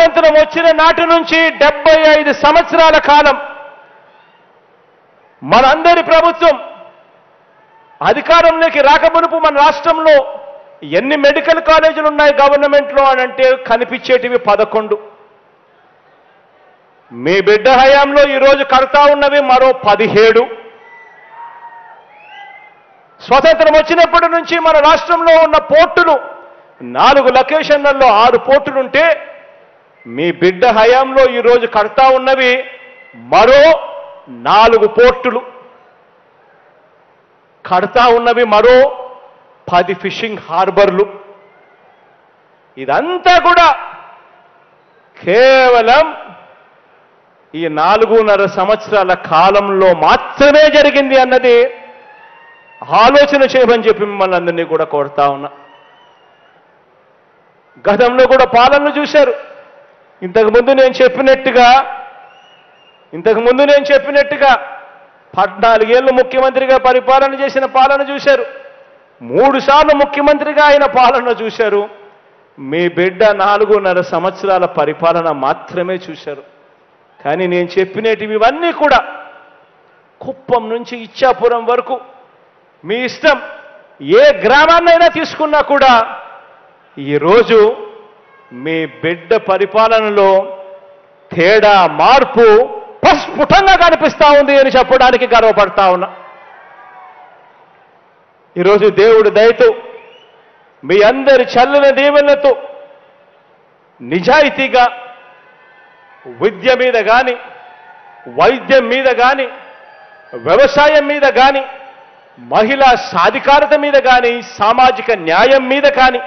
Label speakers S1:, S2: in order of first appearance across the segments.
S1: స్వతంత్రం వచ్చిన నాటి నుంచి 75 సంవత్సరాల కాలం మనందరి ప్రభుత్వం అధికారంలోకి రాకమునుపు మన రాష్ట్రంలో ఎన్ని మెడికల్ కాలేజీలు ఉన్నాయి గవర్నమెంట్లో అని అంటే కనిపించేటివి 11. మీ బిడ్డ హయాంలో ఈరోజు కడతా ఉన్నవి మరో 17. స్వతంత్రం వచ్చినప్పటి నుంచి మన రాష్ట్రంలో ఉన్న పోర్టులు 4 లొకేషన్లలో 6 పోర్టులుంటే మీ బిడ్డ హయాంలో ఈరోజు కడతా ఉన్నవి మరో 4 పోర్టులు, కడతా ఉన్నవి మరో 10 ఫిషింగ్ హార్బర్లు. ఇదంతా కూడా కేవలం ఈ 4.5 సంవత్సరాల కాలంలో మాత్రమే జరిగింది అన్నది ఆలోచన చేయమని చెప్పి మిమ్మల్ని అందరినీ కూడా కోరుతా ఉన్నా. గతంలో కూడా పాలనను చూశారు. ఇంతకుముందు నేను చెప్పినట్టుగా 14 ఏళ్ళు ముఖ్యమంత్రిగా పరిపాలన చేసిన పాలన చూశారు. 3 సార్లు ముఖ్యమంత్రిగా ఆయన పాలన చూశారు. మీ బిడ్డ 4.5 సంవత్సరాల పరిపాలన మాత్రమే చూశారు. కానీ నేను చెప్పినటివి ఇవన్నీ కూడా కుప్పం నుంచి ఇచ్చాపురం వరకు మీ ఇష్టం, ఏ గ్రామాన్నైనా తీసుకున్నా కూడా ఈరోజు మీ బిడ్డ పరిపాలనలో తేడా, మార్పు ప్రస్ఫుటంగా కనిపిస్తా ఉంది అని చెప్పడానికి గర్వపడతా ఉన్నా. ఈరోజు దేవుడి దయతో మీ అందరి చల్లని దీవెనలతో నిజాయితీగా విద్య మీద కానీ, వైద్యం మీద కానీ, వ్యవసాయం మీద కానీ, మహిళా సాధికారత మీద కానీ, సామాజిక న్యాయం మీద కానీ,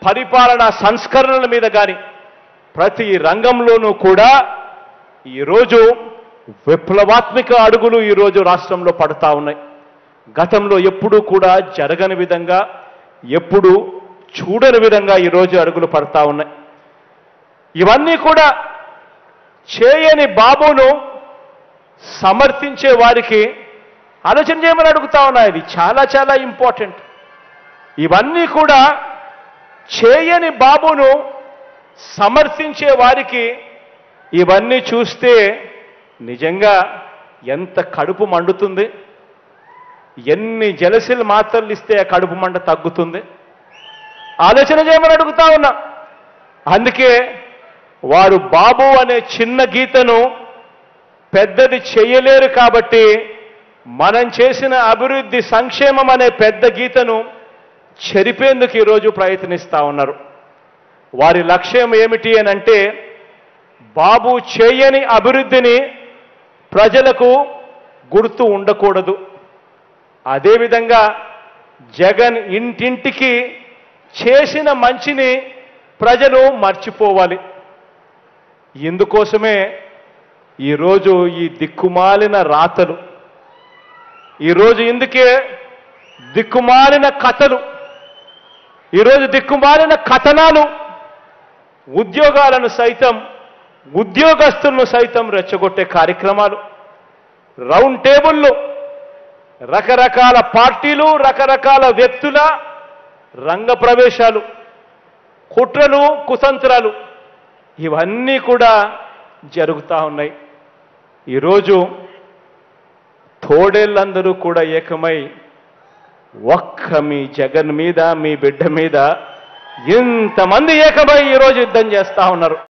S1: పరిపాలనా సంస్కరణల మీద కానీ ప్రతి రంగంలోనూ కూడా ఈరోజు విప్లవాత్మక అడుగులు ఈరోజు రాష్ట్రంలో పడతా ఉన్నాయి. గతంలో ఎప్పుడూ కూడా జరగని విధంగా, ఎప్పుడూ చూడని విధంగా ఈరోజు అడుగులు పడతా ఉన్నాయి. ఇవన్నీ కూడా చేయని బాబును సమర్థించే వారికి ఆలోచన చేయమని అడుగుతా ఉన్నాయి. ఇది చాలా చాలా ఇంపార్టెంట్. ఇవన్నీ కూడా చేయని బాబును సమర్థించే వారికి ఇవన్నీ చూస్తే నిజంగా ఎంత కడుపు మండుతుంది, ఎన్ని జలసిల్ మాత్రలు ఇస్తే ఆ కడుపు మంట తగ్గుతుంది ఆలోచన చేయమని అడుగుతా ఉన్నా. అందుకే వారు బాబు అనే చిన్న గీతను పెద్దది చేయలేరు కాబట్టి మనం చేసిన అభివృద్ధి, సంక్షేమం అనే పెద్ద గీతను చెరిపేందుకు ఈరోజు ప్రయత్నిస్తా ఉన్నారు. వారి లక్ష్యం ఏమిటి అని అంటే బాబు చేయని అభివృద్ధిని ప్రజలకు గుర్తు ఉండకూడదు. అదేవిధంగా జగన్ ఇంటింటికి చేసిన మంచిని ప్రజలు మర్చిపోవాలి. ఇందుకోసమే ఈరోజు ఈ దిక్కుమాలిన రాతలు, ఈరోజు ఇందుకే దిక్కుమాలిన కథలు, ఈరోజు దిక్కుమాలిన కథనాలు ఉద్యోగాలను సైతం, ఉద్యోగస్తులను సైతం రెచ్చగొట్టే కార్యక్రమాలు, రౌండ్ టేబుల్లో రకరకాల పార్టీలు, రకరకాల వ్యక్తుల రంగ ప్రవేశాలు, కుట్రలు, కుతంత్రాలు ఇవన్నీ కూడా జరుగుతూ ఉన్నాయి. ఈరోజు తోడేళ్ళందరూ కూడా ఏకమై ఒక్క మీ జగన్ మీద, మీ బిడ్డ మీద ఇంతమంది ఏకమై ఈరోజు యుద్ధం చేస్తా ఉన్నారు.